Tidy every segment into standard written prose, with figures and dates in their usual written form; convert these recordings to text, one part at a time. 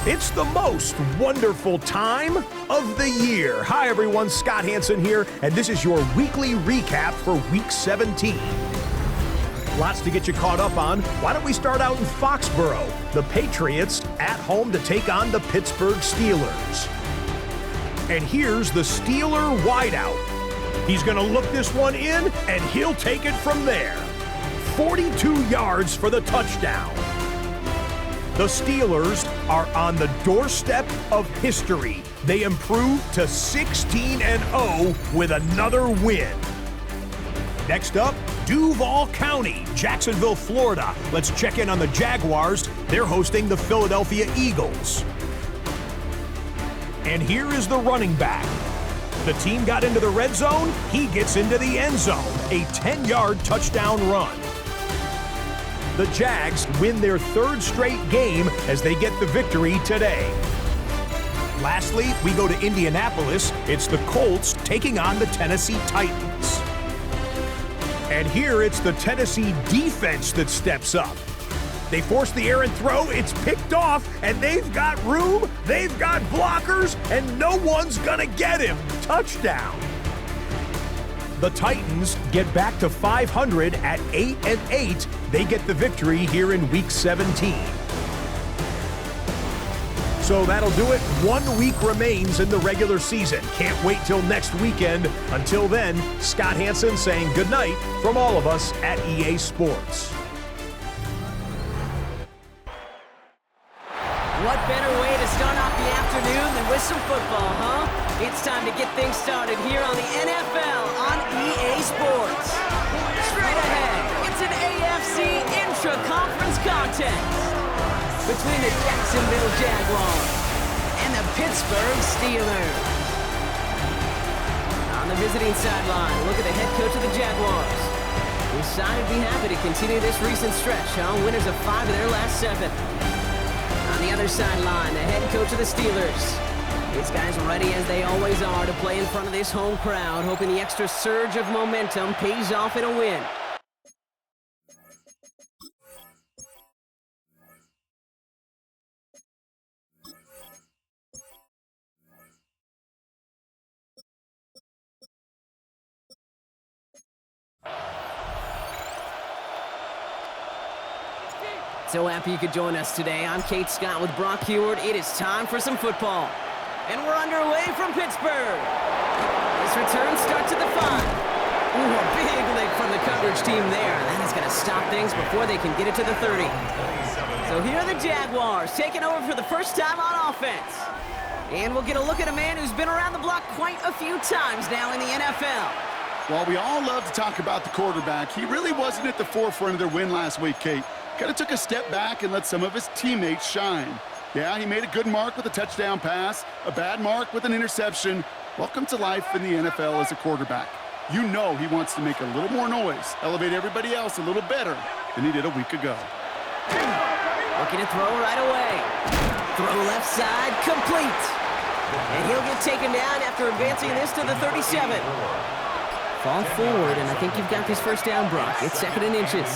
It's the most wonderful time of the year. Hi everyone, Scott Hansen here, and this is your weekly recap for Week 17. Lots to get you caught up on. Why don't we start out in Foxborough? The Patriots at home to take on the Pittsburgh Steelers. And here's the Steeler wideout. He's going to look this one in, and he'll take it from there. 42 yards for the touchdown. The Steelers are on the doorstep of history. They improved to 16-0 with another win. Next up, Duval County, Jacksonville, Florida. Let's check in on the Jaguars. They're hosting the Philadelphia Eagles. And here is the running back. The team got into the red zone. He gets into the end zone. A 10-yard touchdown run. The Jags win their third straight game as they get the victory today. Lastly, we go to Indianapolis. It's the Colts taking on the Tennessee Titans. And here it's the Tennessee defense that steps up. They force the errant throw, it's picked off, and they've got room, they've got blockers, and no one's gonna get him. Touchdown. The Titans get back to 500 at 8-8. They get the victory here in Week 17. So that'll do it. 1 week remains in the regular season. Can't wait till next weekend. Until then, Scott Hansen saying goodnight from all of us at EA Sports. What better way to start off the afternoon than with some football, huh? It's time to get things started here on the NFL on EA Sports. Straight ahead, it's an AFC intra-conference contest between the Jacksonville Jaguars and the Pittsburgh Steelers. On the visiting sideline, look at the head coach of the Jaguars. His side would be happy to continue this recent stretch, huh? Winners of 5 of their last 7. On the other sideline, the head coach of the Steelers. These guys ready as they always are to play in front of this home crowd, hoping the extra surge of momentum pays off in a win. So happy you could join us today. I'm Kate Scott with Brock Heward. It is time for some football. And we're underway from Pittsburgh. This return starts at the 5. Ooh, a big lick from the coverage team there. That is going to stop things before they can get it to the 30. So here are the Jaguars taking over for the first time on offense. And we'll get a look at a man who's been around the block quite a few times now in the NFL. While we all love to talk about the quarterback, he really wasn't at the forefront of their win last week, Kate. Kind of took a step back and let some of his teammates shine. Yeah, he made a good mark with a touchdown pass, a bad mark with an interception. Welcome to life in the NFL as a quarterback. You know he wants to make a little more noise, elevate everybody else a little better than he did a week ago. Looking to throw right away. Throw left side, complete. And he'll get taken down after advancing this to the 37. Fall forward, and I think you've got this first down, Brock. It's 2nd and inches.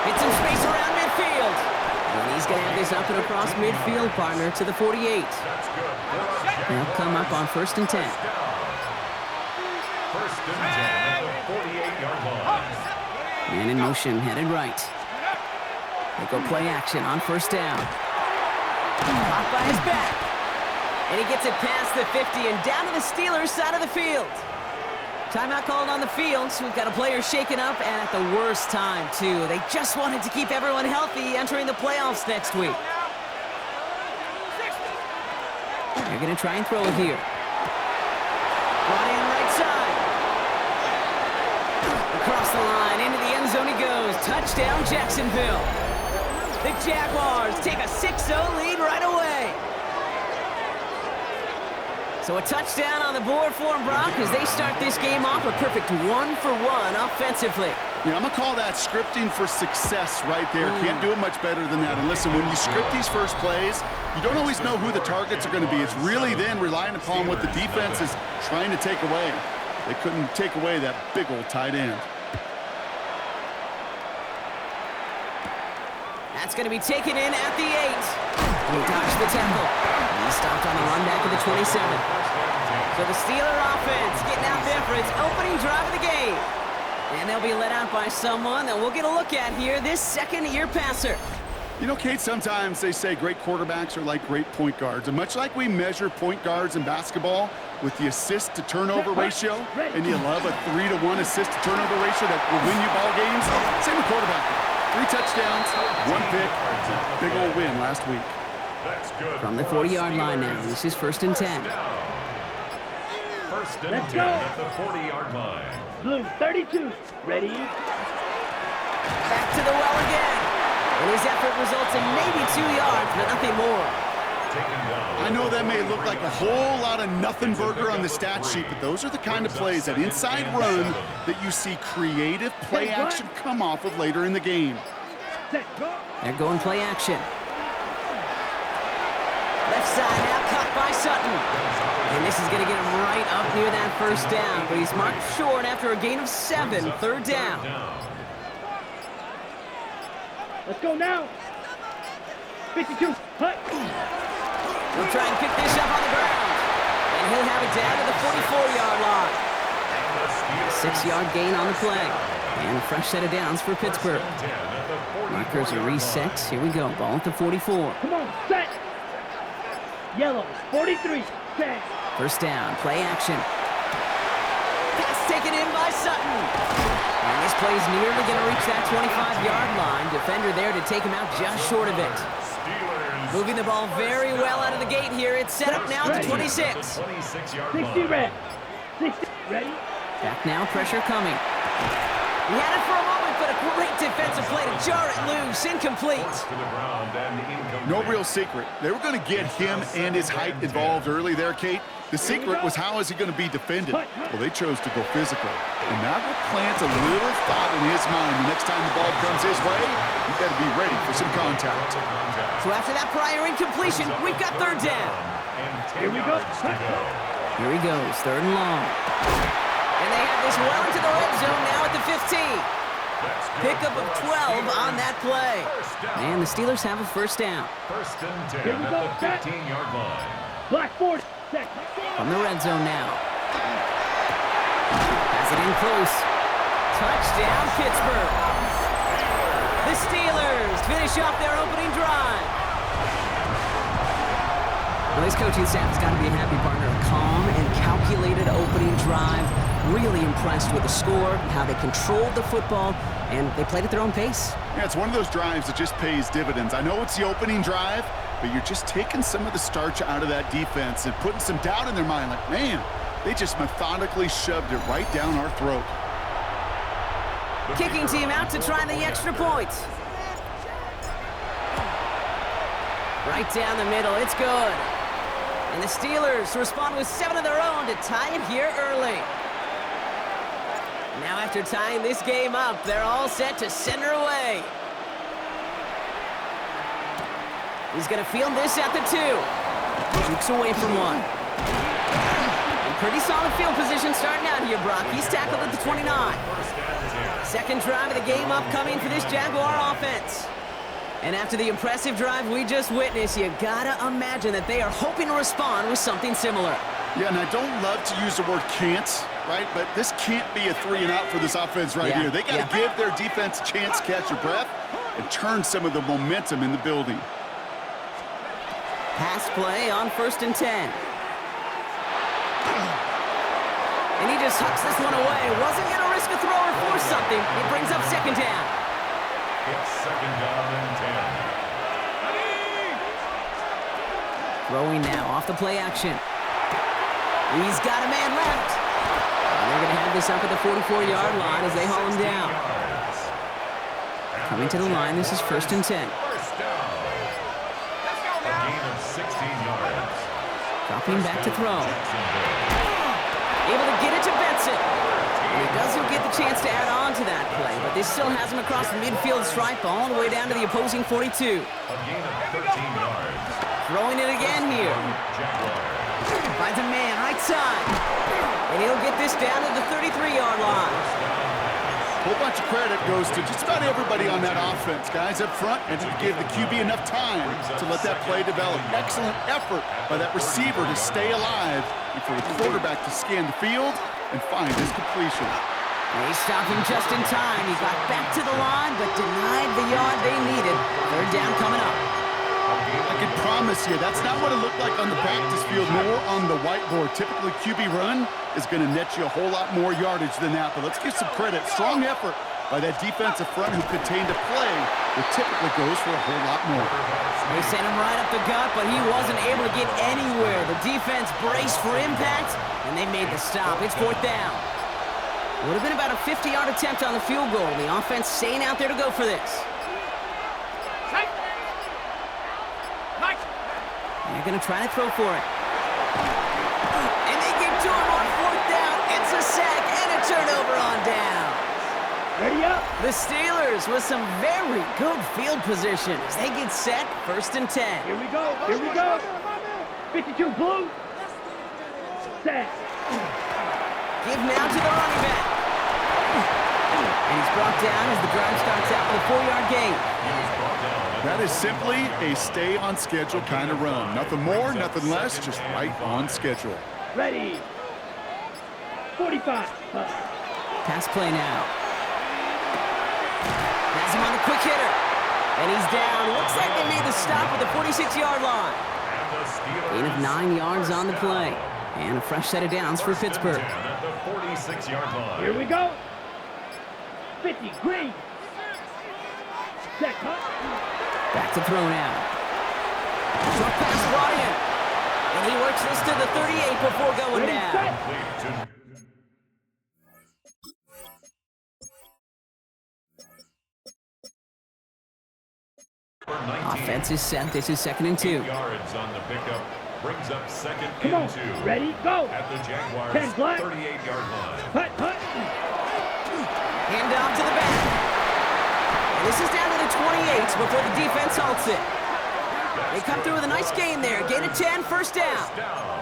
Get some space around midfield. And he's going to have this up and across midfield, partner, to the 48. They'll come up on 1st and 10. 1st and 10 at the 48-yard line. Man in motion, headed right. They go play action on 1st down. Caught by his back. And he gets it past the 50 and down to the Steelers' side of the field. Timeout called on the field, so we've got a player shaken up, and at the worst time, too. They just wanted to keep everyone healthy entering the playoffs next week. They're going to try and throw it here. Brought in right side. Across the line, into the end zone he goes. Touchdown, Jacksonville. The Jaguars take a 6-0 lead right away. So a touchdown on the board for them, Brock, as they start this game off a perfect 1-for-1 offensively. Yeah, I'm going to call that scripting for success right there. Can't do it much better than that. And listen, when you script these first plays, you don't always know who the targets are going to be. It's really then relying upon what the defense is trying to take away. They couldn't take away that big old tight end. That's going to be taken in at the 8. And he dodged the tackle. He stopped on the run back of the 27. So the Steeler offense getting out there for its opening drive of the game. And they'll be let out by someone that we'll get a look at here, this second-year passer. You know, Kate, sometimes they say great quarterbacks are like great point guards. And much like we measure point guards in basketball with the assist-to-turnover ratio, and you love a 3-to-1 assist-to-turnover ratio that will win you ball games, same with quarterback. 3 touchdowns, 1 pick, big old win last week. From the 40-yard line now, this is 1st and 10. First and 10 at the 40-yard line. Blue 32, ready? Back to the well again. And his effort results in maybe 2 yards, but nothing more. I know that may look like a whole lot of nothing burger on the stat sheet, but those are the kind of plays, that inside run, that you see creative play action come off of later in the game. They're going play action. Left side now, caught by Sutton. And this is going to get him right up near that first down, but he's marked short after a gain of 7, 3rd down. Let's go now. 52, hut. He'll try and pick this up on the ground. And he'll have it down to the 44-yard line. 6-yard gain on the play. And a fresh set of downs for Pittsburgh. Markers are reset. Here we go. Ball at the 44. Come on, set. Yellow, 43, set. First down, play action. Pass taken in by Sutton. And this play is nearly going to reach that 25-yard line. Defender there to take him out just short of it. Moving the ball very well out of the gate here. It's set up now at the 26. 60 red. 60 ready. Back now, pressure coming. He had it for a moment, but a great defensive play to jar it loose. Incomplete. No real secret. They were going to get him and his height involved early there, Kate. The secret was, how is he going to be defended? Well, they chose to go physical. And that will plant a little thought in his mind. The next time the ball comes his way, you got to be ready for some contact. So after that prior incompletion, we've got 3rd down. Here we go. Here he goes, 3rd and long. And they have this well into the red zone now at the 15. Pickup of 12 on that play. And the Steelers have a first down. First and 10 at the 15-yard line. Black 40, set. From the red zone now. Has it in close. Touchdown, Pittsburgh. The Steelers finish off their opening drive. Well, this coaching staff has got to be a happy partner. A calm and calculated opening drive. Really impressed with the score, how they controlled the football, and they played at their own pace. Yeah, it's one of those drives that just pays dividends. I know it's the opening drive, but you're just taking some of the starch out of that defense and putting some doubt in their mind. Like, man, they just methodically shoved it right down our throat. Kicking team out to try the extra point. Right down the middle, it's good. And the Steelers respond with 7 of their own to tie it here early. Now after tying this game up, they're all set to send her away. He's going to field this at the 2. Jukes away from 1. And pretty solid field position starting out here, Brock. He's tackled at the 29. Second drive of the game upcoming for this Jaguar offense. And after the impressive drive we just witnessed, you gotta imagine that they are hoping to respond with something similar. Yeah, and I don't love to use the word can't, right? But this can't be a 3-and-out for this offense right here. They got to give their defense a chance to catch their breath and turn some of the momentum in the building. Pass play on 1st and 10. And he just hucks this one away. Wasn't going to risk a throw or force something. It brings up 2nd down. It's 2nd down and 10. Throwing now off the play action. He's got a man left. And they're going to have this up at the 44-yard line as they haul him down. Coming to the line, this is 1st and 10. First down. A gain of 16 yards. Dropping back to throw. Able to get it to Benson. And he doesn't get the chance to add on to that play, but this still has him across the midfield stripe all the way down to the opposing 42. A gain of 13 yards. Throwing it again here. Jaguars. Finds a man right side. And he'll get this down to the 33-yard line. whole bunch of credit goes to just about everybody on that offense. Guys up front, and to give the QB enough time to let that play develop. Excellent effort by that receiver to stay alive and for the quarterback to scan the field and find his completion. They stopped him just in time. He got back to the line, but denied the yard they needed. Third down coming up. I can promise you, that's not what it looked like on the practice field, nor on the whiteboard. Typically, QB run is going to net you a whole lot more yardage than that. But let's give some credit. Strong effort by that defensive front who contained a play that typically goes for a whole lot more. They sent him right up the gut, but he wasn't able to get anywhere. The defense braced for impact, and they made the stop. It's fourth down. Would have been about a 50-yard attempt on the field goal. The offense staying out there to go for this. They're going to try to throw for it. And they get to him on fourth down. It's a sack and a turnover on down. Ready up. The Steelers with some very good field position as they get set, 1st and 10. Here we go. Here we go. 52 blue. Set. Give now to the running back. And he's brought down as the drive starts out with a 4-yard gain. That is simply a stay-on-schedule kind of run. Nothing more, nothing less, just right on schedule. Ready. 45. Pass play now. Has him on the quick hitter. And he's down. Looks like they made the stop at the 46-yard line. Gain of 9 yards on the play. And a fresh set of downs for Pittsburgh. Here we go. 50, green. Set, Back to throw now. Short pass brought in. And he works this to the 38 before going down. Offense is set. This is 2nd and 2. Yards on the pickup brings up 2nd Come on. and 2. Ready, go. At the Jaguars' 10 black. 38-yard line. Hut. Hand off to the back. And this is down to the 28 before the defense halts it. They come through with a nice gain there. Gain of 10, first down.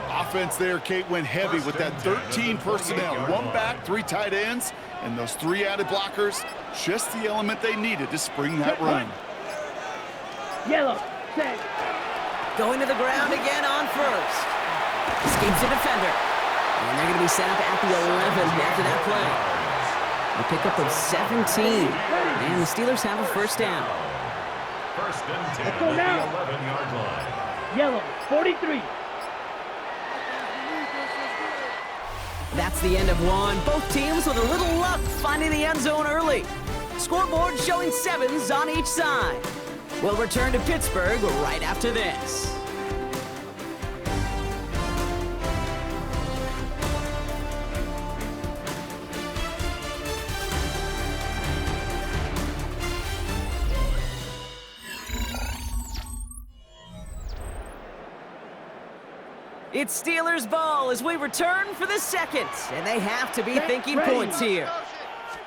Offense there, Kate, went heavy with that 13 personnel. 1 back, 3 tight ends, and those 3 added blockers. Just the element they needed to spring that run. Yellow. Set. Going to the ground again on first. Escapes the defender. And they're going to be set up at the 11 after that play. A pickup of 17. And the Steelers have a first down. 1st and 10 Let's go at the now. 11-yard line. Yellow. 43. That's the end of one. Both teams with a little luck finding the end zone early. Scoreboard showing 7s on each side. We'll return to Pittsburgh right after this. It's Steelers ball as we return for the 2nd, and they have to be thinking points here.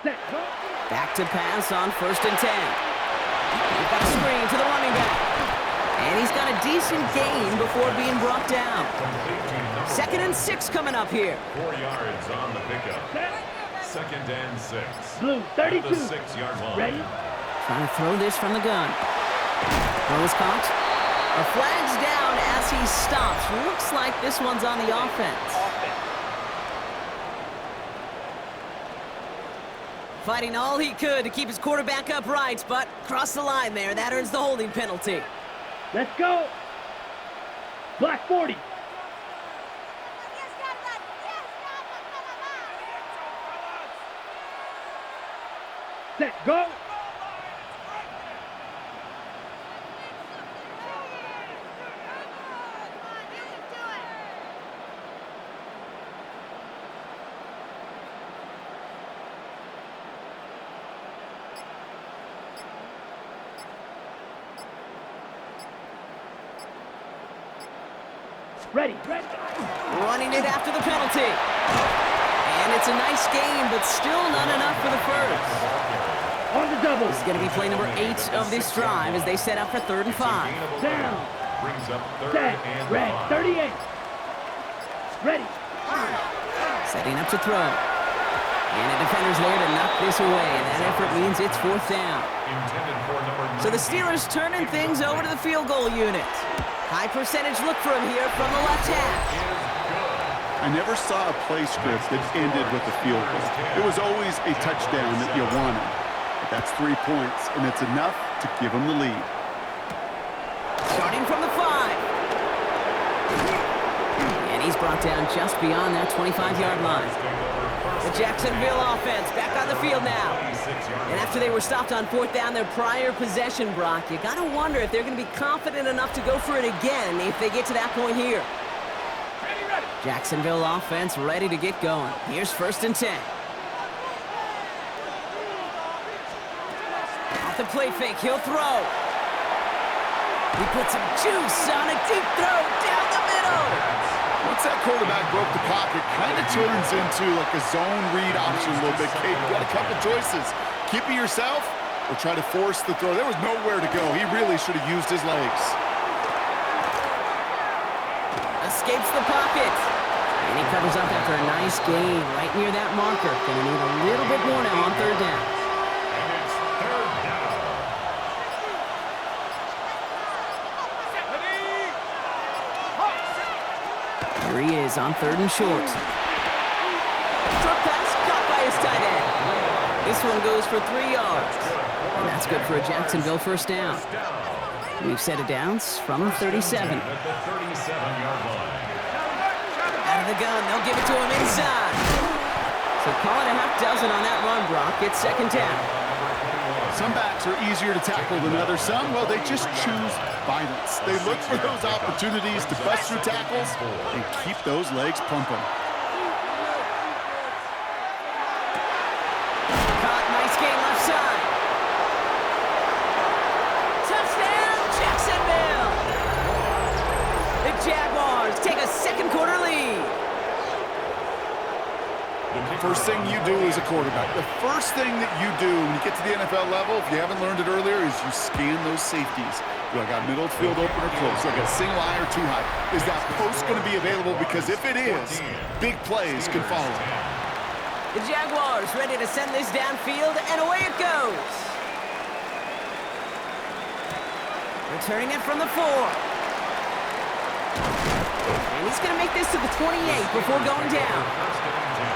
Set. Back to pass on 1st and 10. He's got a screen to the running back. And he's got a decent gain before being brought down. 2nd and 6 coming up here. 4 yards on the pickup. 2nd and 6. Blue. At 32. the 6-yard line. Ready. Trying to throw this from the gun. Throw is caught. A flag's down as he stops. Looks like this one's on the offense. Fighting all he could to keep his quarterback upright, but crossed the line there. That earns the holding penalty. Let's go. Black 40. Set. Go. Ready. Running it after the penalty. And it's a nice game, but still not enough for the first. On the double. This is going to be play number 8 of this drive as they set up for 3rd and 5. Down. Brings up 3rd Set. and Red. 5. 38. Ready. Setting up to throw. And the defender's there to knock this away, and that effort means it's 4th down. Intended for number 19. So the Steelers turning things over to the field goal unit. High percentage look for him here from the left half. I never saw a play script that ended with a field goal. It was always a touchdown that you wanted. But that's 3 points, and it's enough to give them the lead. Starting from the 5. And he's brought down just beyond that 25-yard line. The Jacksonville offense back on the field now. And after they were stopped on 4th down their prior possession, Brock, you got to wonder if they're going to be confident enough to go for it again if they get to that point here. Jacksonville offense ready to get going. Here's 1st and 10. Off the play fake, he'll throw. He puts some juice on a deep throw down the middle. Once that quarterback broke the pocket, kind of turns into like a zone read option a little bit. Kate, you got a couple choices. Keep it yourself or try to force the throw. There was nowhere to go. He really should have used his legs. Escapes the pocket. And he covers up after a nice gain right near that marker. Gonna need a little bit more now on 3rd down. And it's 3rd down. Here he is on 3rd and short. Short pass caught by his tight end. This one goes for 3 yards. And that's good for a Jacksonville 1st down. We've set it downs from 37. At the 37-yard line. Out of the gun, they'll give it to him inside. So call it a half dozen on that run, Brock. It's 2nd down. Some backs are easier to tackle than others. Some, well, they just choose violence. They look for those opportunities to bust through tackles and keep those legs pumping. Caught, nice game left side. Touchdown, Jacksonville! The Jaguars take a 2nd quarter lead. First thing you do as a quarterback, the first thing that you do when you get to the NFL level, if you haven't learned it earlier, is you scan those safeties. Do I got middle field open or close? Do I got single high or too high? Is that post going to be available? Because if it is, big plays can follow. The Jaguars ready to send this downfield, and away it goes. Returning it from the 4. And he's going to make this to the 28 before going down.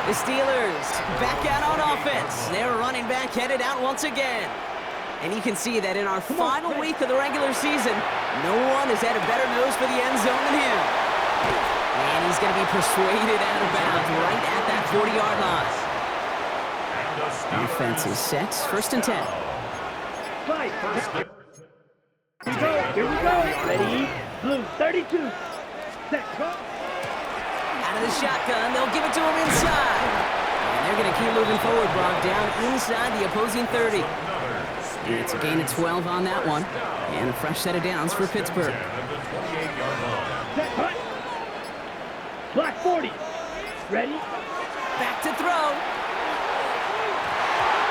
The Steelers back out on offense. Their running back headed out once again. And you can see that in our final week of the regular season, no one has had a better nose for the end zone than him. And he's going to be persuaded out of bounds right at that 40-yard line. Defense is set. 1st and 10. Fight. Here we go. Ready? Blue 32. Set. Go. Out of the shotgun, they'll give it to him inside. And they're going to keep moving forward, Brock, down inside the opposing 30. And it's a gain of 12 on that one. And a fresh set of downs for Pittsburgh. Set. Cut. Black 40. Ready? Back to throw.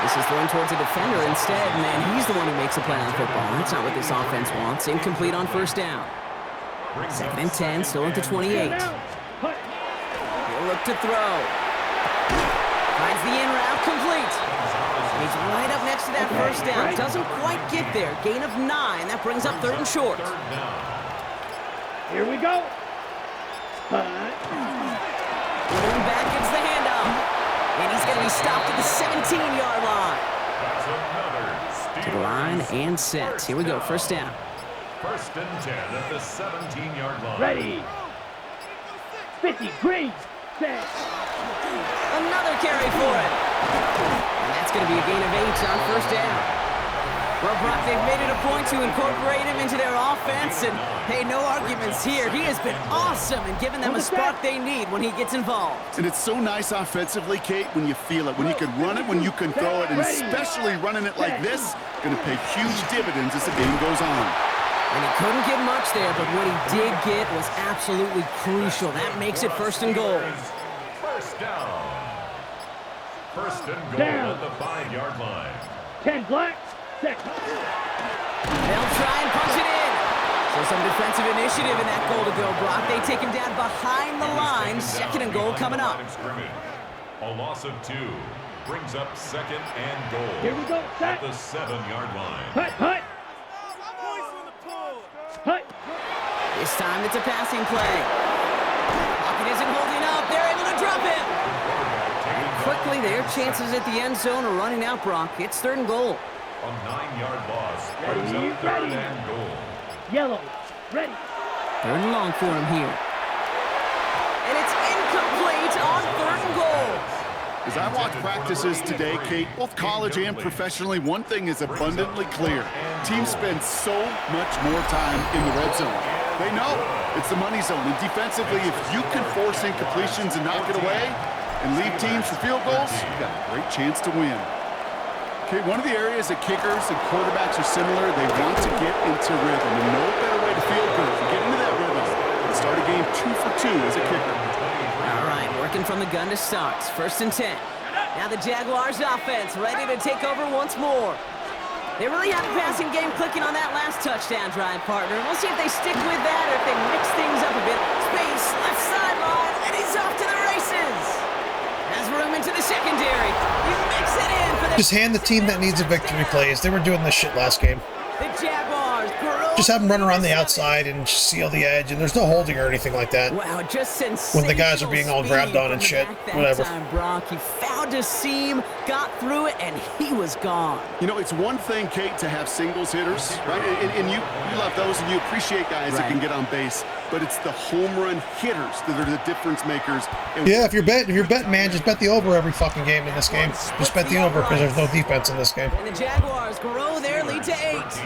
This is thrown towards a defender instead, man. He's the one who makes a play on football. That's not what this offense wants. Incomplete on 1st down. 2nd and 10, still at the 28. He'll look to throw. Finds the in route, complete. He's right up next to that 1st down. Doesn't quite get there. Gain of 9. That brings up 3rd and short. Here we go. Going back, gives the handoff. And he's going to be stopped at the 17-yard line. To the line and set. Here we go, 1st down. 1st and 10 at the 17-yard line. Ready. 50. Green. Set. Another carry for it. And that's going to be a gain of 8 on 1st down. Well, Brock, they've made it a point to incorporate him into their offense, and hey, no arguments here. He has been awesome and given them a spark they need when he gets involved. And it's so nice offensively, Kate, when you feel it, when you can run it, when you can throw it, and especially running it like this, going to pay huge dividends as the game goes on. And he couldn't get much there, but what he did get was absolutely crucial. That makes it 1st and goal. 1st down. 1st and goal at the 5-yard line. 10 black. Set. They'll try and punch it in. So some defensive initiative in that goal to go, Brock. They take him down behind the line. 2nd and goal coming up. A loss of 2. brings up 2nd and goal. Here we go, At set. the 7-yard line. Hut, hut. Hut. This time it's a passing play. Pocket isn't holding up. They're able to drop it. Quickly, their chances at the end zone are running out, Brock. It's 3rd and goal. A 9-yard loss brings up 3rd and goal. Yellow. Ready. 3rd and long for him here. And it's incomplete on 3rd and goal. As I watch practices today, Kate, both college and professionally, one thing is abundantly clear. Teams spend so much more time in the red zone. They know it's the money zone. And defensively, if you can force incompletions and knock it away and leave teams for field goals, you got a great chance to win. Okay, one of the areas that kickers and quarterbacks are similar, they want to get into rhythm. And no better way to feel good than get into that rhythm and start a game 2 for 2 as a kicker. All right, working from the gun to start. 1st and 10. Now the Jaguars offense ready to take over once more. They really have a passing game clicking on that last touchdown drive, partner. We'll see if they stick with that or if they mix things up a bit. Space, left sideline, and he's off to the races. Has room into the secondary. You mix it in for the... Just hand the team that needs a victory plays. They were doing this shit last game. The Jaguars grow. Just have them run around the outside and seal the edge, and there's no holding or anything like that. Wow, just sensational. When the guys are being all grabbed on and shit. Whatever. Time, Brock. He found a seam, got through it, and he was gone. You know, it's one thing, Kate, to have singles hitters, right? And you love those, and you appreciate guys that can get on base. But it's the home run hitters that are the difference makers. And Yeah, if you're betting, man, just bet the over every fucking game in this game. Just bet the over because there's no defense in this game. And the Jaguars grow their lead to 8.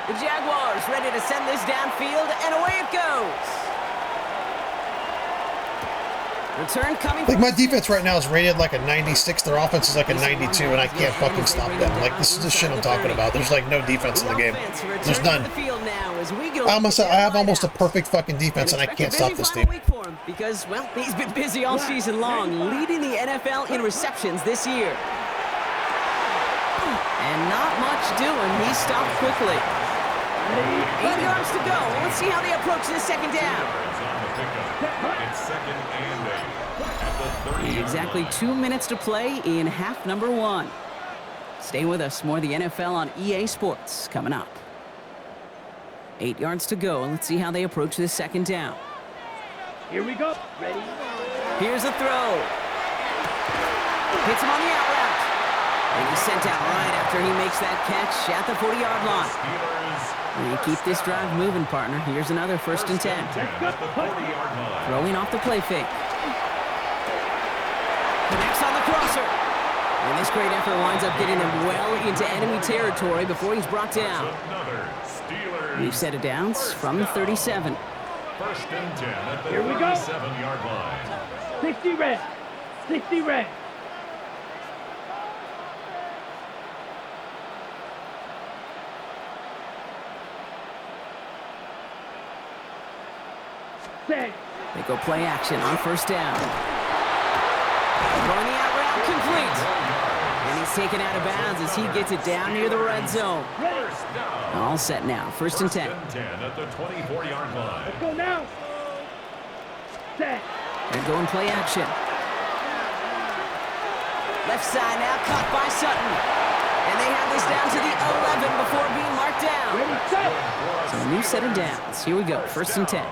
The Jaguars ready to send this downfield, and away it goes. Return coming. Like, my defense right now is rated like a 96. Their offense is like a 92, and I can't fucking stop them. Like, this is the shit I'm talking about. There's like no defense in the game. There's none. I have almost a perfect fucking defense, and I can't stop this team. Because, well, he's been busy all season long, leading the NFL in receptions this year. And not much doing. He stopped quickly. 8 yards to go. Let's see how they approach this 2nd down. It's 2nd and 8. At the 30. Exactly 2 minutes to play in half number 1. Stay with us. More of the NFL on EA Sports coming up. 8 yards to go. Let's see how they approach this 2nd down. Here we go. Ready. Here's a throw. Hits him on the out route. And he's sent out right after he makes that catch at the 40-yard line. And keep this drive moving, partner. Here's another 1st and 10. Throwing off the play fake. Connects on the crosser. And this great effort winds up getting him well into enemy territory before he's brought down. We've set it downs from 37. 1st and 10 at the 37-yard line. 60 red. 60 red. Set. They go play action on 1st down. Throwing the out route complete. And he's taken out of bounds as he gets it down near the red zone. All set now. 1st and 10. 10 at the 24-yard line. Let's go now. Set. They're going play action. Left side now caught by Sutton. And they have this down to the 11 before being marked down. Ready, set. So a new set of downs. Here we go. 1st and 10.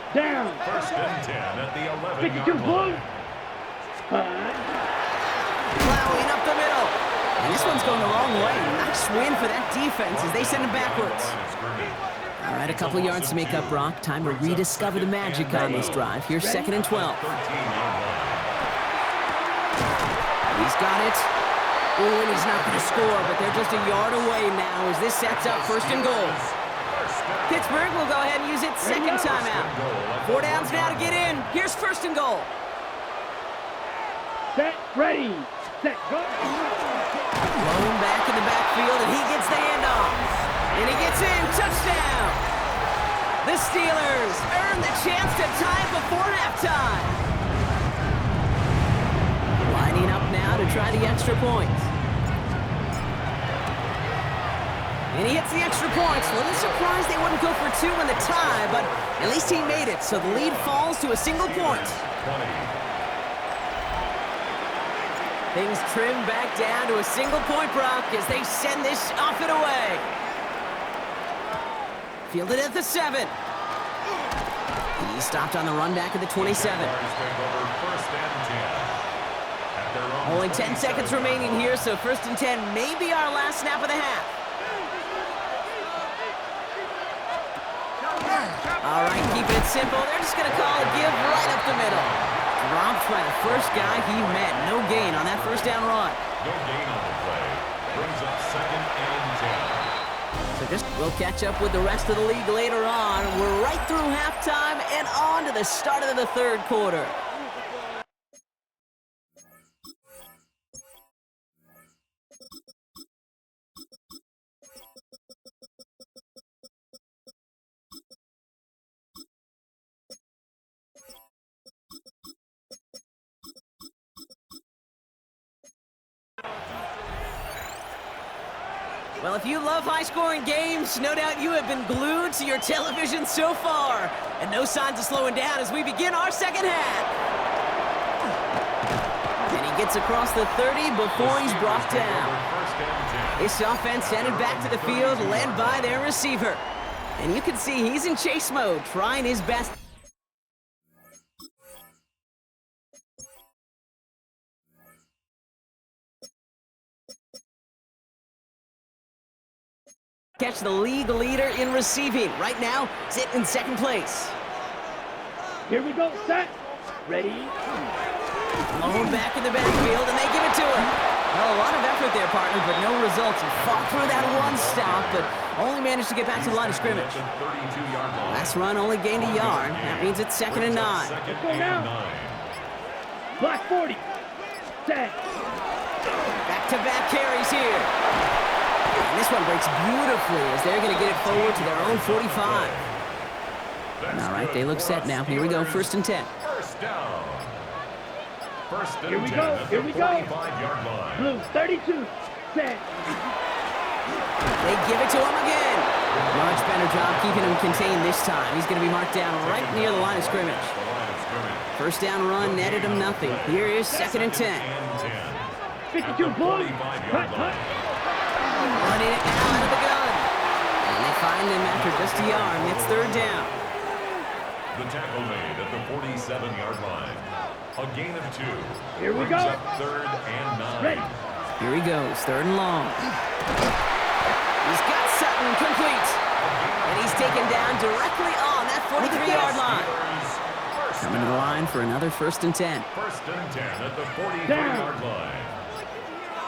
Down. 1st and 10 at the 52 11-yard blue. line. Plowing up the middle. And this one's going the wrong way. Nice win for that defense as they send it backwards. All right, a couple yards to make up, Brock. Time to rediscover the magic on this drive. Here's 2nd and 12. He's got it. Oh, and he's not going to score, but they're just a yard away now as this sets up 1st and goal. Pittsburgh will go ahead and use its 2nd timeout. 4 downs now to get in. Here's 1st and goal. Set. Ready. Set. Go. Blown back in the backfield, and he gets the handoff. And he gets in. Touchdown. The Steelers earn the chance to tie it before halftime. Lining up now to try the extra point. And he hits the extra points. A little surprised they wouldn't go for 2 in the tie, but at least he made it. So the lead falls to a single point. Things trim back down to a single point, Brock, as they send this off and away. Fielded at the 7. He stopped on the run back at the 27. Only 10 seconds remaining here, so 1st and 10 may be our last snap of the half. All right, keeping it simple. They're just going to call a give right up the middle. Dropped by the first guy he met. No gain on that 1st down run. No gain on the play. Brings up 2nd and 10. So just we'll catch up with the rest of the league later on. We're right through halftime and on to the start of the 3rd quarter. Well, if you love high-scoring games, no doubt you have been glued to your television so far. And no signs of slowing down as we begin our 2nd half. And he gets across the 30 before he's brought down. This offense headed back to the field, led by their receiver. And you can see he's in chase mode, trying his best. Catch the league leader in receiving. Right now, sitting in 2nd place. Here we go, set, ready. Blown back in the backfield, and they give it to him. Well, a lot of effort there, partner, but no results. He fought through that one stop, but only managed to get back to the line of scrimmage. Last run only gained a yard. That means it's 2nd and 9. Let's go now. Black 40, set. Back-to-back carries here. And this one breaks beautifully as they're going to get it forward to their own 45. All right, they look set now. Here we go, 1st and 10. First down. 1st and 10 Here we go, at the here we go. 45-yard line. Blue 32, set. They give it to him again. Much better job keeping him contained this time. He's going to be marked down right near the line of scrimmage. 1st down run netted him nothing. Here is 2nd and 10. 52 blue, cut. Running it now out of the gun. And they find him after just a yard. It's 3rd down. The tackle made at the 47-yard line. A gain of 2. Here we Brings go. up 3rd and 9. Ready. Here he goes, 3rd and long. He's got Sutton complete. And he's taken down directly on that 43-yard line. Coming to the line for another 1st and 10. 1st and 10 at the 43-yard line.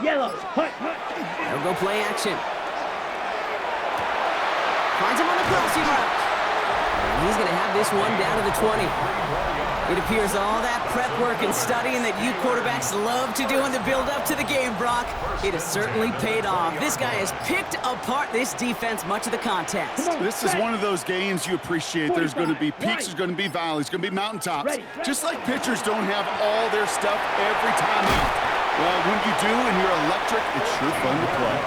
Yellow, hut. They'll go play action. Finds him on the crossing route. And he's going to have this one down to the 20. It appears all that prep work and studying that you quarterbacks love to do in the build-up to the game, Brock, it has certainly paid off. This guy has picked apart this defense much of the contest. This is one of those games you appreciate. There's going to be peaks, there's going to be valleys, going to be mountaintops. Just like pitchers don't have all their stuff every time out. Well, when you do and you're electric, it's sure fun to play.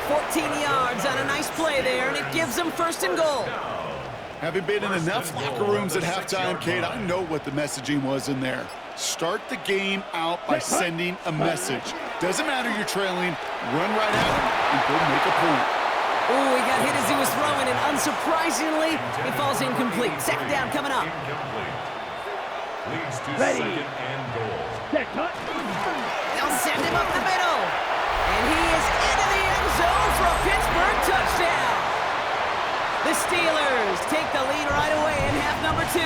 14 yards on a nice play there, and it gives them 1st and goal. Having been in enough locker rooms at halftime, Kate, I know what the messaging was in there. Start the game out by sending a message. Doesn't matter you're trailing, run right at him and go make a point. Oh, he got hit as he was throwing, and unsurprisingly, he falls incomplete. 2nd down coming up. Leads to Ready. 2nd and goal. Set, cut. They'll send him up the middle. And he is into the end zone for a Pittsburgh touchdown. The Steelers take the lead right away in half number 2.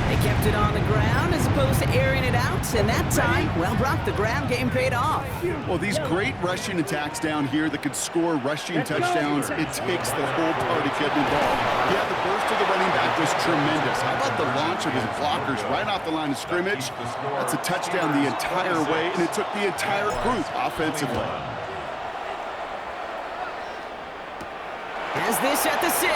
They kept it on the ground as opposed to airing it out. And that time, well, Brock, the ground game paid off. Well, these great rushing attacks down here that could score rushing touchdowns, it takes the whole party getting involved. Yeah, the burst of the running back was tremendous. How about the launch of his blockers right off the line of scrimmage? That's a touchdown the entire way, and it took the entire group offensively. Has this at the 6.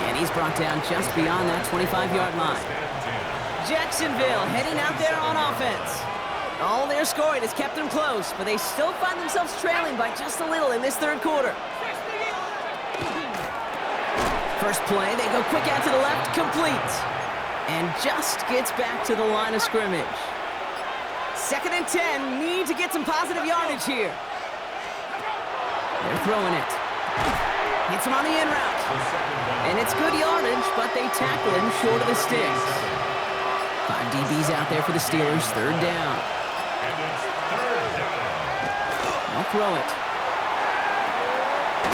And he's brought down just beyond that 25-yard line. Jacksonville heading out there on offense. All their scoring has kept them close, but they still find themselves trailing by just a little in this 3rd quarter. First play, they go quick out to the left, complete. And just gets back to the line of scrimmage. 2nd and 10, need to get some positive yardage here. They're throwing it. Hits him on the in route. And it's good yardage, but they tackle him short of the sticks. 5 DBs out there for the Steelers, 3rd down. They'll throw it.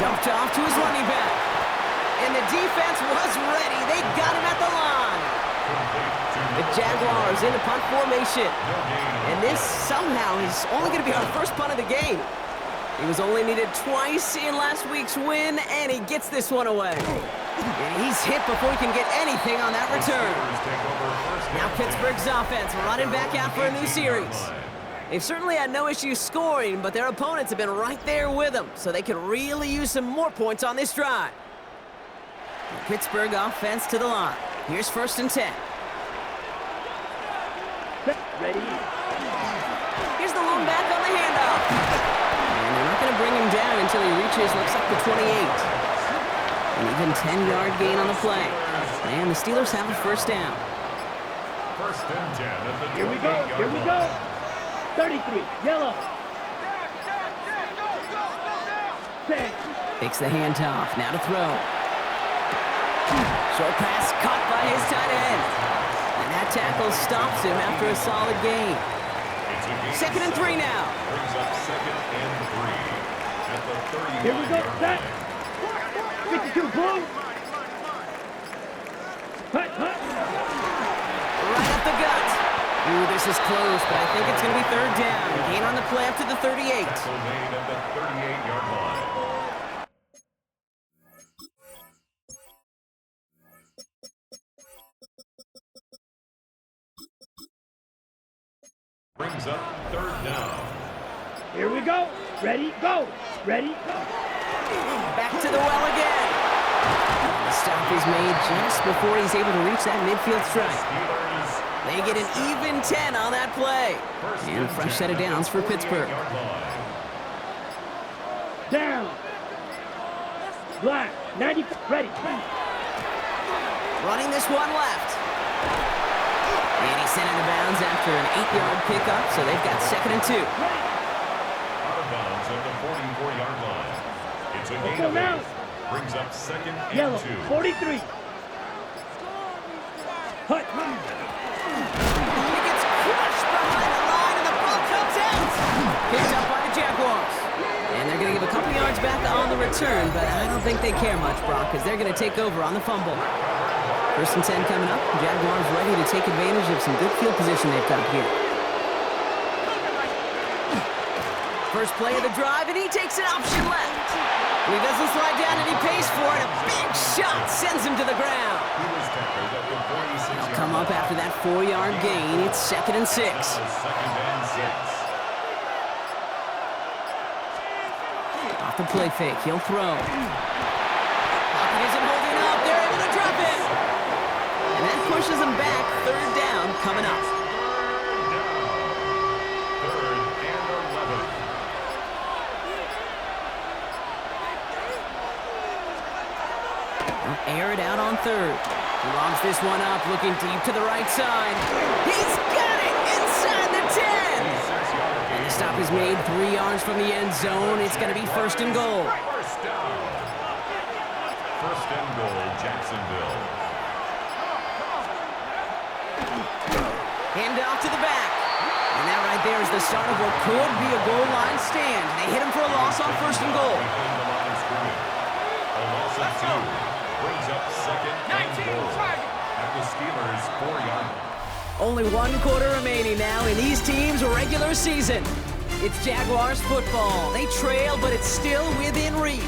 Dumped off to his running back. And the defense was ready. They got him at the line. The Jaguars in the punt formation. And this somehow is only going to be our first punt of the game. He was only needed twice in last week's win, and he gets this one away. And he's hit before he can get anything on that return. Now Pittsburgh's offense running back out for a new series. They've certainly had no issues scoring, but their opponents have been right there with them, so they can really use some more points on this drive. The Pittsburgh offense to the line. Here's 1st and 10. Ready. Here's the lone back on the handoff. And they're not going to bring him down until he reaches, looks like the 28. An even 10-yard gain on the play. And the Steelers have a 1st down. 1st and 10 at the 28-yard line. Here we go. Here we go. 33. Yellow. Takes the handoff. Now to throw. Short pass caught by his tight end. And that tackle stops him after a solid gain. 2nd and 3 now. Brings up 2nd and 3 at the 30-yard Here we go. Set. 52 blue. Hut, hut. Right up the gut. Ooh, this is close, but I think it's going to be 3rd down. Gain on the play up to the 38. Tackle made at the 38-yard line. Brings up 3rd down. Here we go. Ready, go. Ready, go. Back to the well again. The stop is made just before he's able to reach that midfield strike. They get an even 10 on that play. And a fresh set of downs for Pittsburgh. Down. Black. 90. Ready. Running this one left. And he's sent out of bounds after an 8-yard pickup, so they've got 2nd and 2. Out of bounds at the 44-yard line. It's a gain of 8. Brings up 2nd and Yellow. 2. 43. Hut. He gets crushed behind the line, and the ball comes out. Picked up by the Jaguars. And they're going to give a couple yards back on the return, but I don't think they care much, Brock, because they're going to take over on the fumble. 1st and 10 coming up. Jaguars ready to take advantage of some good field position they've got here. First play of the drive, and he takes an option left. He doesn't slide down, and he pays for it. A big shot sends him to the ground. He was tackled at the 46-yard line. Come up after that 4-yard gain. It's 2nd and 6. 2nd and 6. Off the play fake, he'll throw. Pocket isn't holding up. They're able to drop it. And that pushes him back. 3rd down coming up. 3rd and 11. They'll air it out on 3rd. He lobs this one up, looking deep to the right side. He's got it inside the 10. And the stop is made 3 yards from the end zone. It's going to be 1st and goal. 1st down. 1st and goal, Jacksonville. Hand off to the back. And that right there is the start of what could be a goal line stand. They hit him for a loss on 1st and goal. A loss of 2. Brings up 2nd and goal at the Steelers' 4-yard line. Only 1 quarter remaining now in these teams' regular season. It's Jaguars football. They trail, but it's still within reach.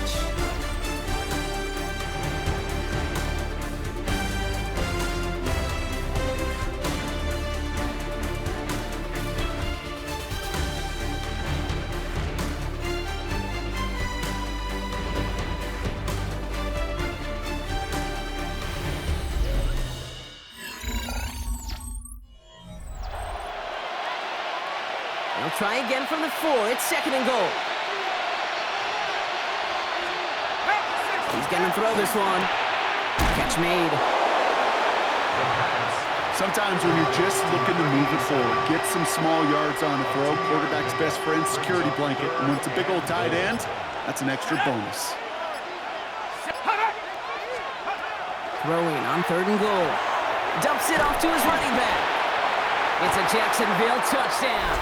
They'll try again from the 4. It's 2nd and goal. He's going to throw this one. Catch made. The pass Sometimes when you're just looking to move it forward, get some small yards on the throw, quarterback's best friend, security blanket. And when it's a big old tight end, that's an extra bonus. Throwing on 3rd and goal. Dumps it off to his running back. It's a Jacksonville touchdown.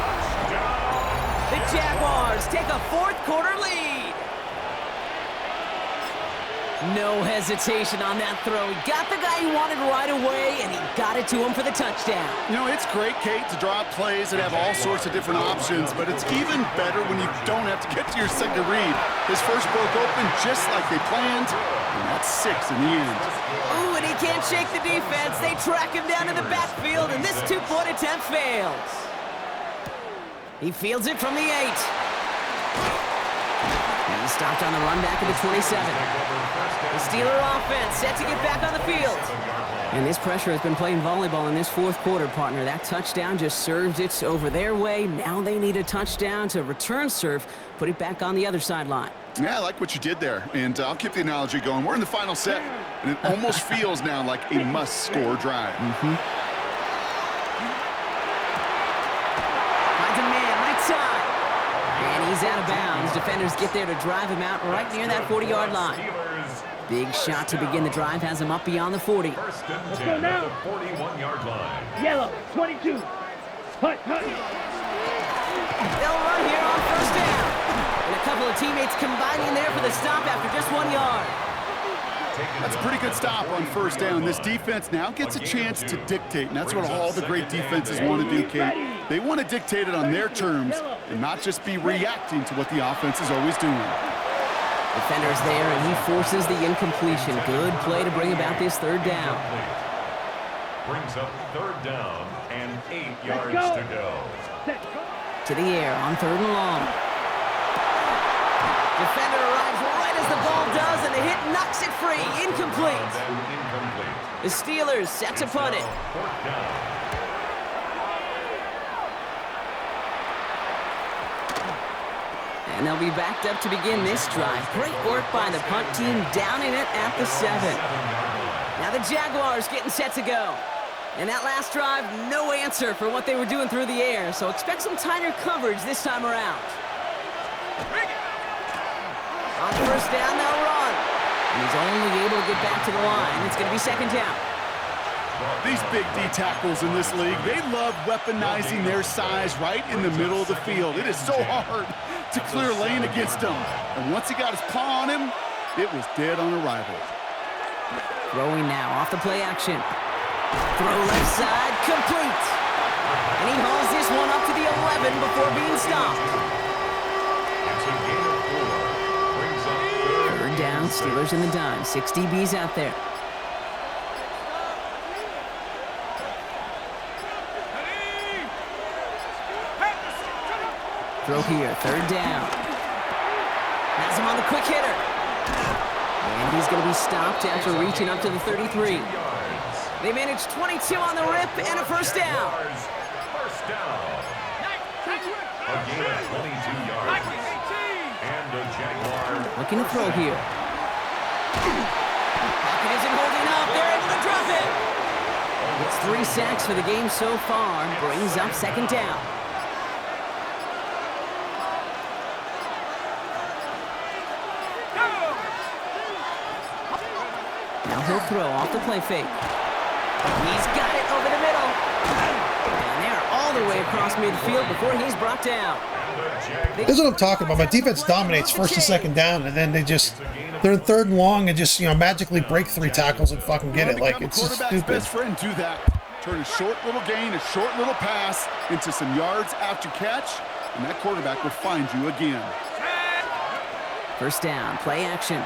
The Jaguars take a 4th quarter lead. No hesitation on that throw. He got the guy he wanted right away, and he got it to him for the touchdown. You know, it's great, Kate, to draw up plays that have all sorts of different options, but it's even better when you don't have to get to your second read. His first broke open just like they planned, and that's 6 in the end. Ooh, and he can't shake the defense. They track him down to the backfield, and this 2-point attempt fails. He fields it from the 8. He's stopped on the run back at the 27. The Steeler offense set to get back on the field. And this pressure has been playing volleyball in this 4th quarter, partner. That touchdown just served it over their way. Now they need a touchdown to return serve, put it back on the other sideline. Yeah, I like what you did there, and I'll keep the analogy going. We're in the final set, and it almost feels now like a must-score drive. Finds a man, right side. And he's out of bounds. Defenders get there to drive him out right near that 40-yard line. Big shot to begin the drive, has him up beyond the 40. First and 10 at the 41-yard line. Yellow, 22. Hut, hut. They'll run here on 1st down. And a couple of teammates combining there for the stop after just 1 yard. That's a pretty good stop on 1st down. This defense now gets a chance to dictate, and that's what all the great defenses want to do, Kate. They want to dictate it on their terms and not just be reacting to what the offense is always doing. Defender's there, and he forces the incompletion. Good play to bring about this 3rd down. Brings up 3rd down and 8 yards to go. To the air on 3rd and long. Defender arrives right as the ball does, and the hit knocks it free. Incomplete. The Steelers set to punt it. 4th down. And they'll be backed up to begin this drive. Great work by the punt team, downing it at the 7. Now the Jaguars getting set to go. And that last drive, no answer for what they were doing through the air, so expect some tighter coverage this time around. On 1st down, they'll run. And he's only able to get back to the line. It's going to be 2nd down. These big D tackles in this league, they love weaponizing their size right in the middle of the field. It is so hard to clear lane against him. And once he got his paw on him, it was dead on arrival. Throwing now off the play action. Throw left side, complete. And he hauls this one up to the 11 before being stopped. It's a gain of 4. Brings up 3rd down, Steelers in the dime. 6 DBs out there. Throw here, 3rd down. Has him on the quick hitter. And he's going to be stopped after reaching up to the 33. They managed 22 on the rip and a 1st down. First down. A gain of 22 yards. And a Jaguar. Looking to throw here. Pocket isn't holding up. They're able to drop it. It's 3 sacks for the game so far. Brings up 2nd down. Now he'll throw off the play fake. He's got it over the middle. And they're all the way across midfield before he's brought down. This is what I'm talking about. My defense dominates 1st and 2nd down, and then they're in 3rd and long and just, magically break 3 tackles and fucking get it. Like, it's just stupid. Best friend do that. Turn a short little gain, a short little pass into some yards after catch, and that quarterback will find you again. 1st down, play action.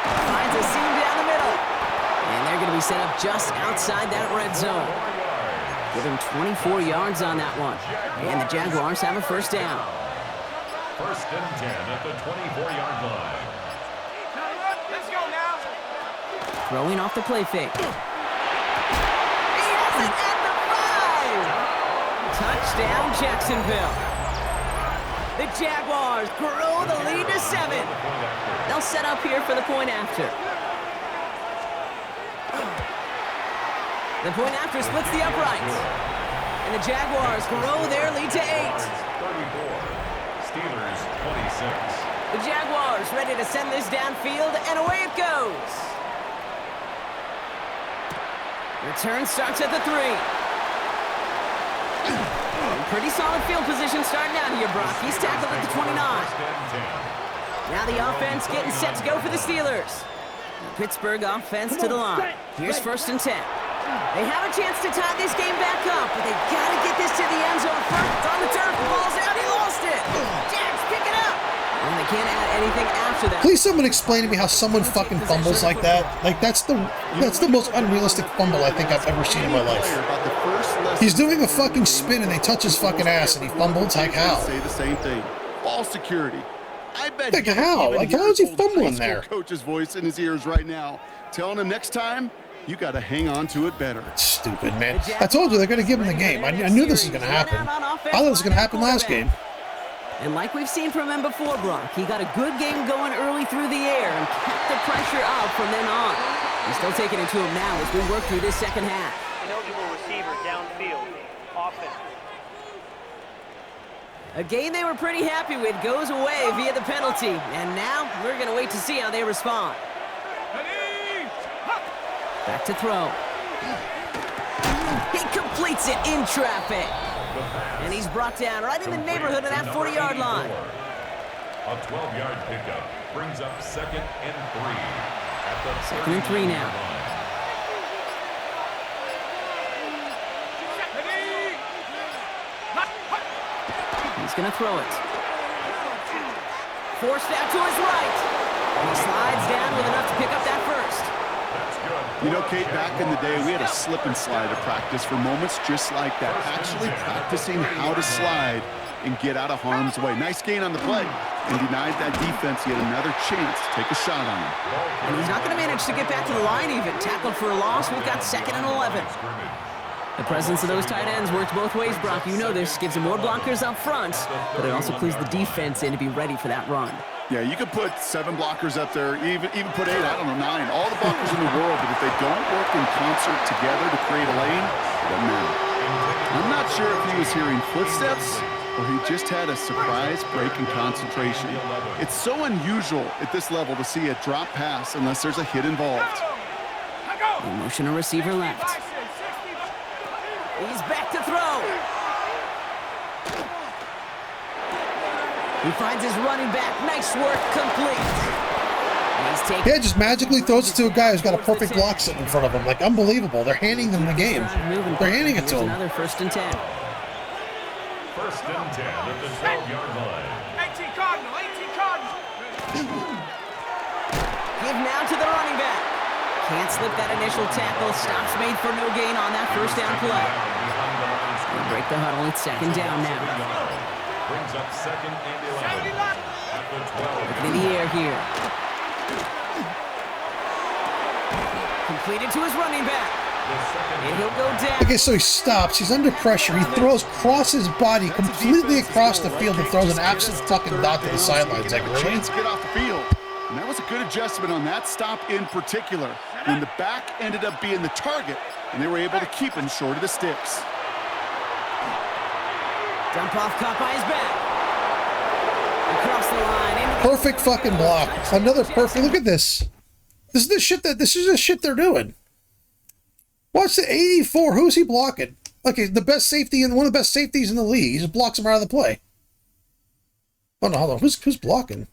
Finds a seam down the middle. And they're going to be set up just outside that red zone. Give him 24 yards on that one. And the Jaguars have a 1st down. 1st and 10 at the 24-yard line. Let's go now. Throwing off the play fake. He has it at the 5. Touchdown, Jacksonville. The Jaguars grow the lead to 7. They'll set up here for the point after. The point after splits the uprights. And the Jaguars grow their lead to 8. 34. Steelers 26. The Jaguars ready to send this downfield, and away it goes. Return starts at the 3. Pretty solid field position starting out here, Brock. He's tackled at the 29. Now the offense getting set to go for the Steelers. The Pittsburgh offense to the line. Here's 1st and 10. They have a chance to tie this game back up, but they gotta get this to the end zone first. It's on the turf, the ball's out, he lost it. Jags pick it up. And they can't add anything after that. Please someone explain to me how someone fucking fumbles like that. Like, that's the most unrealistic fumble I think I've ever seen in my life. He's doing a fucking spin and they touch his fucking ass and he fumbles. Like, how? Say the same thing. Ball security. I bet. Like, how? Like, how is he fumbling there? Coach's voice in his ears right now, telling him next time you got to hang on to it better. Stupid, man. I told you they're going to give him the game. I knew this was going to happen. I thought it was going to happen last game. And like we've seen from him before, Brock, he got a good game going early through the air and kept the pressure up from then on. He's still taking it to him now as we work through this second half. Ineligible receiver downfield. Offense. A game they were pretty happy with goes away via the penalty. And now we're going to wait to see how they respond. Back to throw. He completes it in traffic. And he's brought down right in the neighborhood of that 40-yard line. A 12-yard pickup brings up 2nd and 3. At the 2nd and 3 now. He's going to throw it. Forced out to his right. And he slides down with enough to pick up that first. You know, Kate, back in the day, we had a slip and slide to practice for moments just like that. Actually practicing how to slide and get out of harm's way. Nice gain on the play. And denied that defense yet another chance to take a shot on him. And he's not going to manage to get back to the line even. Tackled for a loss. We've got 2nd and 11. The presence of those tight ends works both ways, Brock. You know this. Gives them more blockers up front, but it also clues the defense in to be ready for that run. Yeah, you could put 7 blockers up there, even put 8, I don't know, 9. All the blockers in the world, but if they don't work in concert together to create a lane, it doesn't matter. I'm not sure if he was hearing footsteps or he just had a surprise break in concentration. It's so unusual at this level to see a drop pass unless there's a hit involved. Motion a receiver left. He's back to throw. He finds his running back. Nice work, complete. Yeah, just magically throws it to a guy who's got a perfect block sitting in front of him. Like, unbelievable. They're handing them the game. They're handing it to him. Another 1st and 10. 1st and 10 at the 12-yard line. 18 Cardinal, 18 Cardinal. Give now to the running back. Can't slip that initial tackle. Stops made for no gain on that 1st down play. They break the huddle. It's 2nd down now. Brings up 2nd and 11 at the 12. In the air here. Completed to his running back. And he'll go down. Okay, so he stops. He's under pressure. He throws across his body, completely across the field, and throws an absolute fucking dot to the sidelines. Like, really? Chance to get off the field. And that was a good adjustment on that stop in particular, when the back ended up being the target, and they were able to keep him short of the sticks. Dump off caught by his back. Across the line. Perfect fucking block. Another perfect. Look at this. This is the shit they're doing. Watch the 84. Who's he blocking? Like, the best safety and one of the best safeties in the league. He just blocks him out of the play. Oh no, hold on. Who's blocking?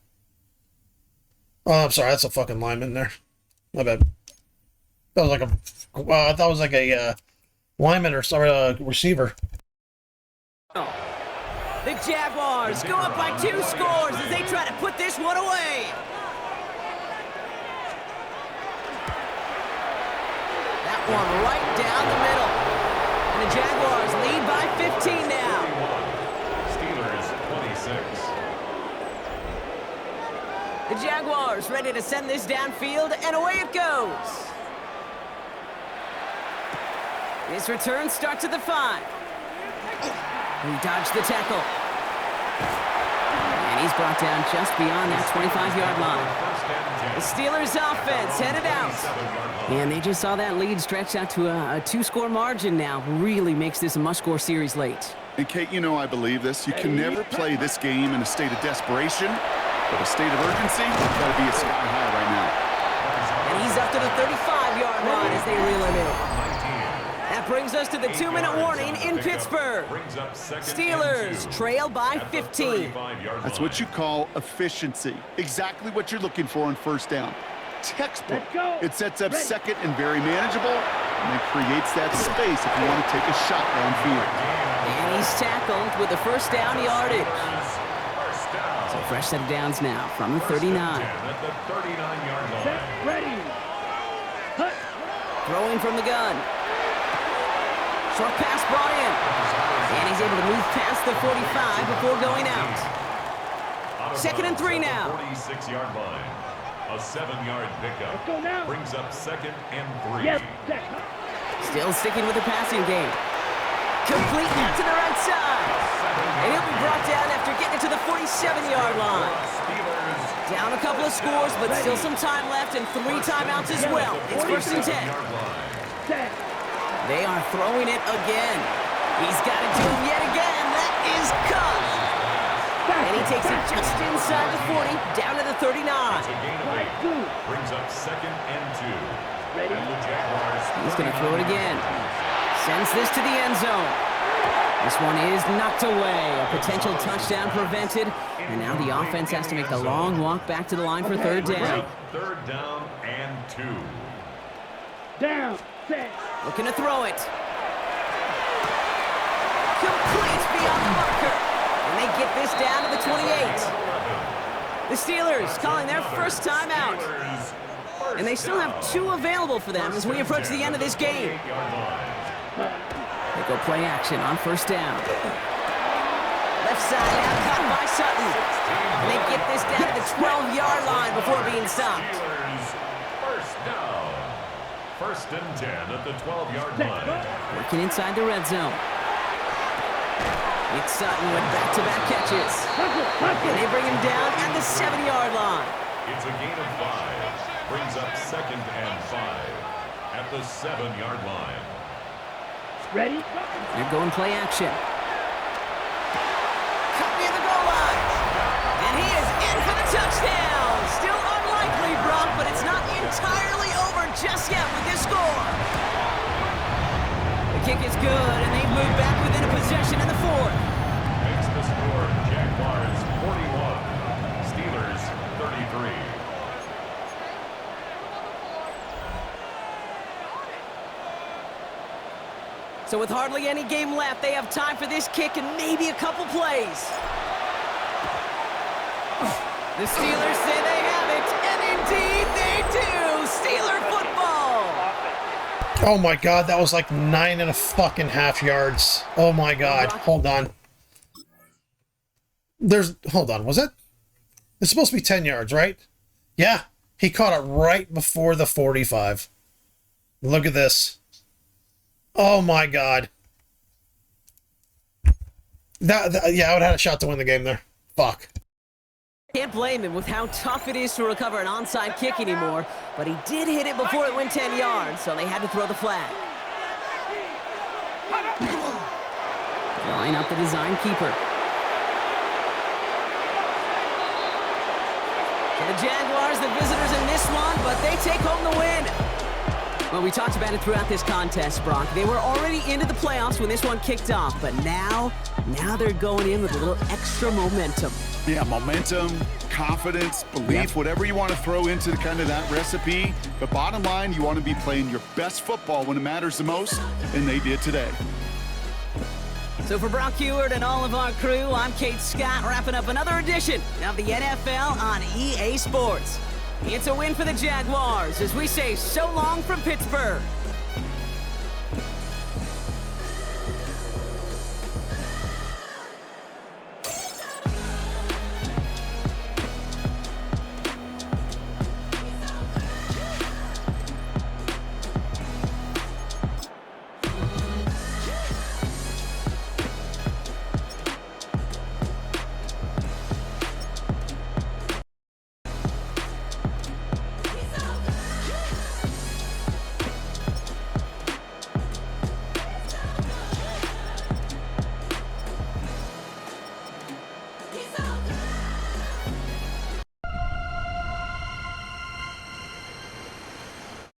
Oh, I'm sorry. That's a fucking lineman there. My bad. That was like a. I thought it was like a lineman or sorry, a receiver. The Jaguars go up by 2 scores as they try to put this one away. That one right down the middle. And the Jaguars lead by 15 now. Steelers 26. The Jaguars ready to send this downfield, and away it goes. This return starts at the 5. He dodged the tackle. And And he's brought down just beyond that 25-yard line. The Steelers offense headed out. And they just saw that lead stretch out to a 2-score margin now. Really makes this a must-score series late. And Kate, you know I believe this. You can never play this game in a state of desperation, but a state of urgency got to be a sky high right now. And he's up to the 35-yard line as they reel him in. That brings us to the 2-minute warning in Pittsburgh. Steelers trail by 15. That's what you call efficiency. Exactly what you're looking for on first down. Textbook. It sets up second and very manageable, and it creates that space if you want to take a shot downfield. And he's tackled with the first down yardage. So fresh set of downs now from the 39. Set, ready. Hut. Throwing from the gun. Short pass brought in. And he's able to move past the 45 before going out. 2nd and 3 now. 46-yard line. A 7-yard pickup. Let's go now. Brings up 2nd and 3. Yes, set. Still sticking with the passing game. Complete out to the right side. And he'll be brought down after getting it to the 47-yard line. Down a couple of scores, but still some time left and 3 timeouts as well. It's 1st and 10. Set. They are throwing it again. He's got it to him yet again. That is cut. And he takes it just inside the 40, down to the 39. Brings up 2nd and 2. Ready. And the Jaguars. He's going to throw it again. Sends this to the end zone. This one is knocked away. A potential touchdown prevented. And now the offense has to make the long walk back to the line for 3rd down. 3rd down and 2. Down, set. Looking to throw it. Complete beyond the marker. And they get this down to the 28. The Steelers calling their first timeout. And they still have 2 available for them as we approach the end of this game. They go play action on 1st down. Left side now caught by Sutton. And they get this down to the 12-yard line before being stopped. First down. 1st and 10 at the 12-yard line. Working inside the red zone. It's Sutton with back-to-back catches. And they bring him down at the 7-yard line. It's a gain of 5. Brings up 2nd and 5 at the 7-yard line. Ready. They're going play action. Cut near the goal line. And he is in for the touchdown. Still unlikely, Brock, but it's not entirely over just yet with this score. The kick is good, and they've moved back within a possession in the 4th. Makes the score Jaguars 41, Steelers 33. So with hardly any game left, they have time for this kick and maybe a couple plays. The Steelers say they have it, and indeed they do. Steeler football. Oh my god, that was like 9.5 yards. Oh my god, hold on. Hold on, was it? It's supposed to be 10 yards, right? Yeah, he caught it right before the 45. Look at this. Oh my god. Yeah, I would have had a shot to win the game there. Fuck. Can't blame him with how tough it is to recover an onside kick anymore, but he did hit it before it went 10 yards, so they had to throw the flag. Line up the design keeper. So the Jaguars, the visitors in this one, but they take home the win. Well, we talked about it throughout this contest, Brock. They were already into the playoffs when this one kicked off, but now they're going in with a little extra momentum. Yeah, momentum, confidence, belief, whatever you want to throw into kind of that recipe. But bottom line, you want to be playing your best football when it matters the most, and they did today. So for Brock Heward and all of our crew, I'm Kate Scott, wrapping up another edition of the NFL on EA Sports. It's a win for the Jaguars as we say so long from Pittsburgh.